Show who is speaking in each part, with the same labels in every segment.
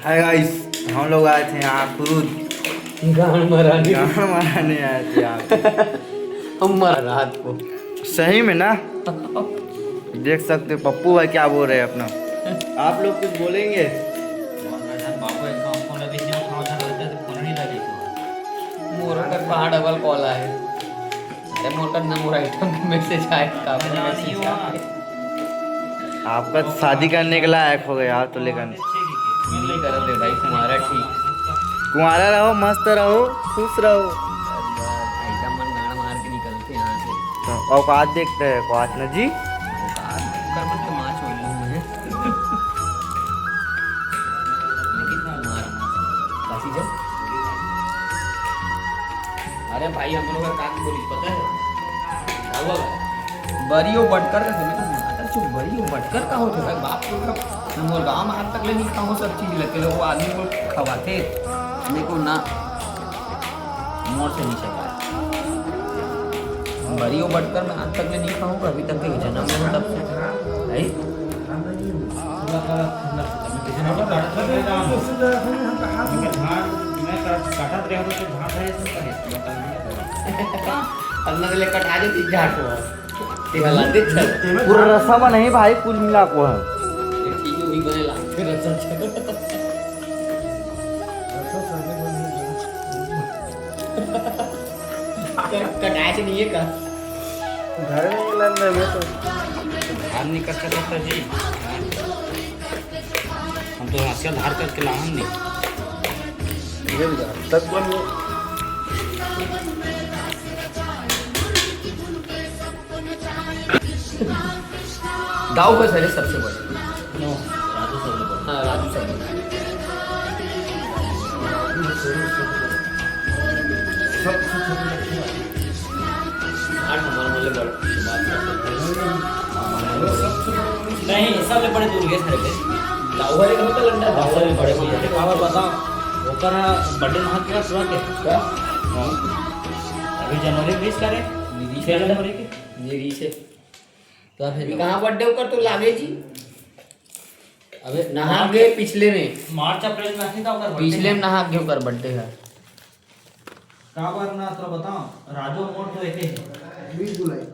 Speaker 1: Hi guys, हम लोग आए थे यहाँ खुद
Speaker 2: गान मराने
Speaker 1: आए थे यहाँ पे।
Speaker 2: हम मर रात को
Speaker 1: सही में ना देख सकते हो पप्पू भाई क्या बोल रहे हैं अपना। आप लोग कुछ बोलेंगे?
Speaker 2: मोर का कहाँ डबल कॉल आए। अरे मोटर ना मोर आइटम के मैसेज आए
Speaker 1: आपका तो शादी करने के लायक हो गया तो, लेकिन
Speaker 2: नहीं कर दे भाई तुम्हारा ठीक
Speaker 1: कुंवारा रहो, मस्त रहो, खुश रहो।
Speaker 2: आइटम मन गाड़ मार के निकलते यहाँ से।
Speaker 1: तो औकात देखते हैं, औकात न जी।
Speaker 2: कर मन के माँ छोड़ लूँ मैं लेकिन मार काशी जब। अरे भाई हम लोग का काम बोली पता है बरियो बटकर का तुम्हें तो माता चुप बरियो बटकर का होता है बाप को का मोर गांव में आज तक ले नहीं खाओ सब चीज लगते लोग आदमी को खवाते देखो ना मोर से नहीं सका बरियो बटकर मैं आज तक ले नहीं खाऊंगा अभी तक के जन्म में तब से है अन्ना ले कटा दे तीन झाट
Speaker 1: पूरा रस्सा नहीं भाई, कुल मिला को है।
Speaker 2: ठीक है वही बने लाते रस्सा कटाए से नहीं है का
Speaker 1: घर में मिलन में तो
Speaker 3: धार नहीं कर सकता जी। हम तो हासिया धार करके लाहन नहीं
Speaker 1: तक बन
Speaker 2: गाँव का सर सबसे बड़े हाँ राजू सब
Speaker 3: नहीं सब ले बड़े दूर गए सारे के
Speaker 2: गाँव वाले का होता लंडा गाँव वाले बड़े
Speaker 3: जैसे खबर बताओ ओकर बर्थडे महा के सुना के अभी जनवरी 20 करे 6 जनवरी के
Speaker 2: मेरी से तो फिर कहाँ बर्थडे कर तो लागे जी अबे नहा गए पिछले में
Speaker 3: मार्च अप्रैल में आती था ओकर
Speaker 2: पिछले में नहा गए कर बर्थडे है
Speaker 3: का बार ना तो बताओ राजू मोर तो एके
Speaker 1: 20 जुलाई।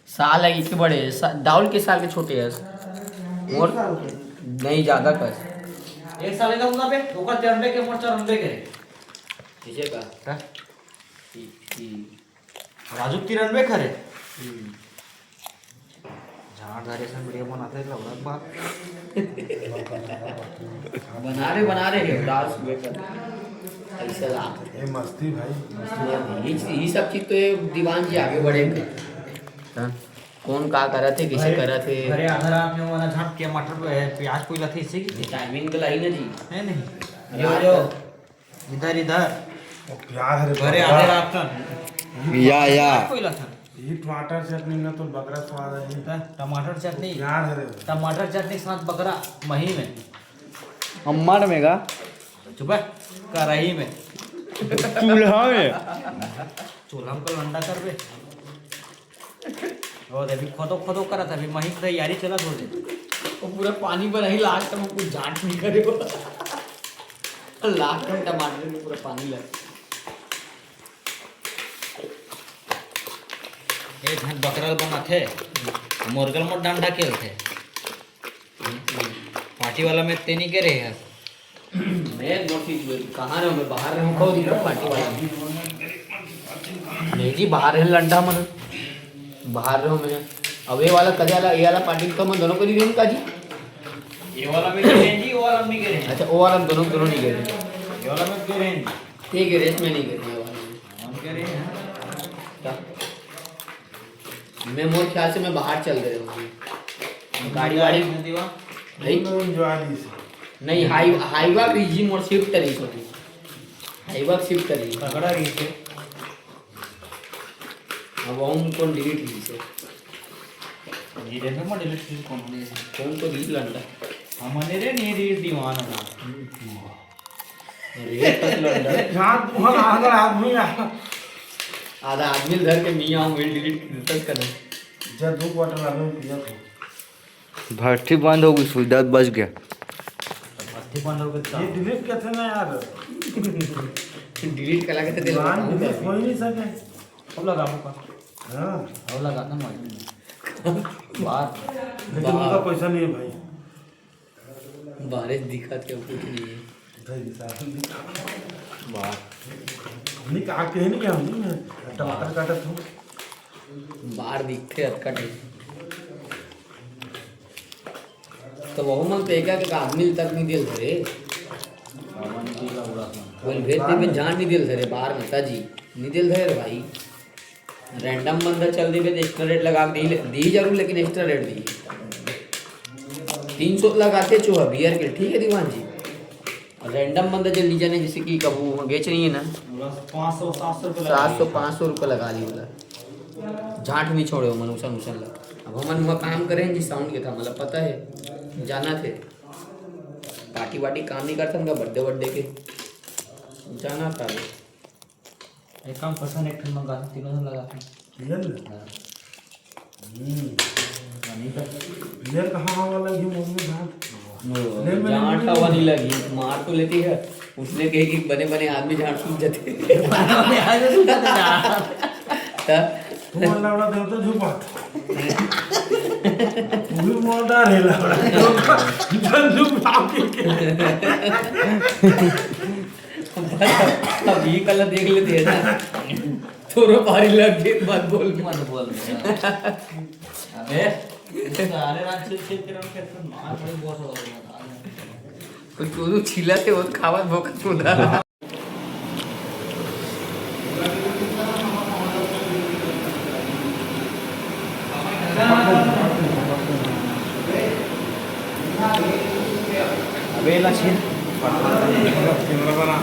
Speaker 2: साल है इसके बड़े दाउल के साल के छोटे है और नहीं ज्यादा कस
Speaker 3: एक साल का होगा बे ओकर 93 के मोर 94 के
Speaker 2: किसे का
Speaker 3: का राजू 93 करे झाड़ धारे से वीडियो बनाते हैं लगभग बात
Speaker 2: बना रहे हैं डांस हुए कर ऐसा लाभ
Speaker 4: ये मस्ती भाई
Speaker 2: ये सब चीज तो ये दीवान जी आगे बढ़ेंगे हाँ? कौन का करा थे किसे करा थे
Speaker 3: अरे आधा रात में वाला झाट के मटर प्याज कोई लथी से की
Speaker 2: टाइमिंग तो लाई ना जी
Speaker 3: है नहीं जो जो इधर इधर
Speaker 4: वो प्यार है
Speaker 3: घरे आधे रात तक
Speaker 1: या
Speaker 3: कोई लथन
Speaker 4: ये टमाटर चटनी में तो बकरा स्वाद है
Speaker 3: टमाटर चटनी
Speaker 4: प्यार है
Speaker 3: टमाटर चटनी के साथ बकरा मही में
Speaker 1: अम्मड़ में का
Speaker 3: चुप है कढ़ाई में
Speaker 1: चूल्हा में
Speaker 3: चूल्हा में कल अंडा कर बे और अभी खोदो खोदो करा था अभी मही की तैयारी चला थोड़ी देर
Speaker 2: वो पूरा पानी पर ही लास्ट में कुछ जांच नहीं करे वो लास्ट में टमाटर में पूरा पानी लगा
Speaker 3: एक घंट बकरा बना थे मुर्गल में डंडा खेल थे पार्टी वाला में तेनी के रहे हैं
Speaker 2: मैं नोटिस कहाँ रहा मैं बाहर रहूँ कहो दिन पार्टी वाला नहीं जी बाहर है लंडा मन बाहर रहो मैं अब ये वाला कदे वाला ये वाला पार्टी का मैं दोनों को नहीं का जी
Speaker 3: ये वाला में गिरे जी वो वाला में गिरे
Speaker 2: अच्छा वो वाला दोनों दोनों नहीं गए
Speaker 3: ये वाला में गिरे
Speaker 2: ठीक है रेस में नहीं गए ये वाला
Speaker 3: हम गिरे हैं
Speaker 2: क्या मैं मोर ख्याल से मैं बाहर चल रहे हूँ गाड़ी वाड़ी
Speaker 3: दीवा
Speaker 2: नहीं
Speaker 4: ज्वाली से
Speaker 2: नहीं हाईवा रिजी मोर शिफ्ट करी सोची हाईवा शिफ्ट करी
Speaker 3: तगड़ा रही थे
Speaker 2: अब हम कौन डिलीट की से
Speaker 3: गिरे में मैं डिलीट की
Speaker 2: कौन तो रील लंडा
Speaker 3: हमने रे नहीं री दीवाना ना
Speaker 2: रील तक लंडा
Speaker 4: जहाँ बहुत आधा आदमी
Speaker 2: आधा आदमी धर के मियाँ हूँ डिलीट तक कर
Speaker 4: जब 2 क्वार्टर आलू पिया था
Speaker 1: भट्टी बंद हो गई, सुई 10 बज गया।
Speaker 4: ये डिलीट कैसे ना यार
Speaker 2: डिलीट करा के तेल
Speaker 4: मान डिलीट हो ही नहीं सके
Speaker 3: अब लगा मुका
Speaker 4: हाँ
Speaker 3: अब लगा ना मार बात
Speaker 4: लेकिन उनका पैसा नहीं है भाई
Speaker 2: बारिश दिखा के कुछ नहीं है
Speaker 4: नहीं आके है नहीं क्या हम नहीं टमाटर काटा था
Speaker 2: बाहर दिखते अटकट तो वो मन पे क्या कि आदमी तक नहीं दिल धरे बोल भेजते में जान नहीं दिल धरे बाहर में ताजी नहीं दिल धरे भाई रैंडम बंदा चल दी पे एक्स्ट्रा रेट लगा दी जरूर लेकिन एक्स्ट्रा रेट दी 300 लगाते चूहा बियर के ठीक है दीवान जी रैंडम बंदा जल्दी जाने जैसे कि कबू बेच रही है ना
Speaker 3: 500 700 रुपए
Speaker 2: 700-500 रुपये लगा ली बोला झांट नहीं छोड़े हो मनुष्य मुसन लग अब हम वहाँ काम करें जी साउंड के था मतलब पता है जाना थे पार्टी वार्टी काम नहीं करता उनका बर्थडे के जाना था
Speaker 3: एक काम पसंद एक ठन मंगा तीनों दिन लगा
Speaker 4: रियल
Speaker 3: नहीं कर
Speaker 4: रियल कहाँ वाला घी मम्मी भाई
Speaker 2: झांट हवा नहीं लगी मार तो लेती है उसने कही कि बने बने आदमी झांट सूख जाते
Speaker 4: मोर लावड़ा देव तो झुपा तू भी मोर डाल है लावड़ा जन झुपा के
Speaker 2: अब ये कलर देख लेते हैं ना थोड़ा भारी लग गई मत बोल
Speaker 3: मत बोल अबे सारे रात से तेरा कैसे मार बड़ी बहुत हो रहा है
Speaker 2: कुछ तो छिला थे वो खावा भूख सुधा
Speaker 3: अबे लक्ष्मी
Speaker 4: कैमरा बना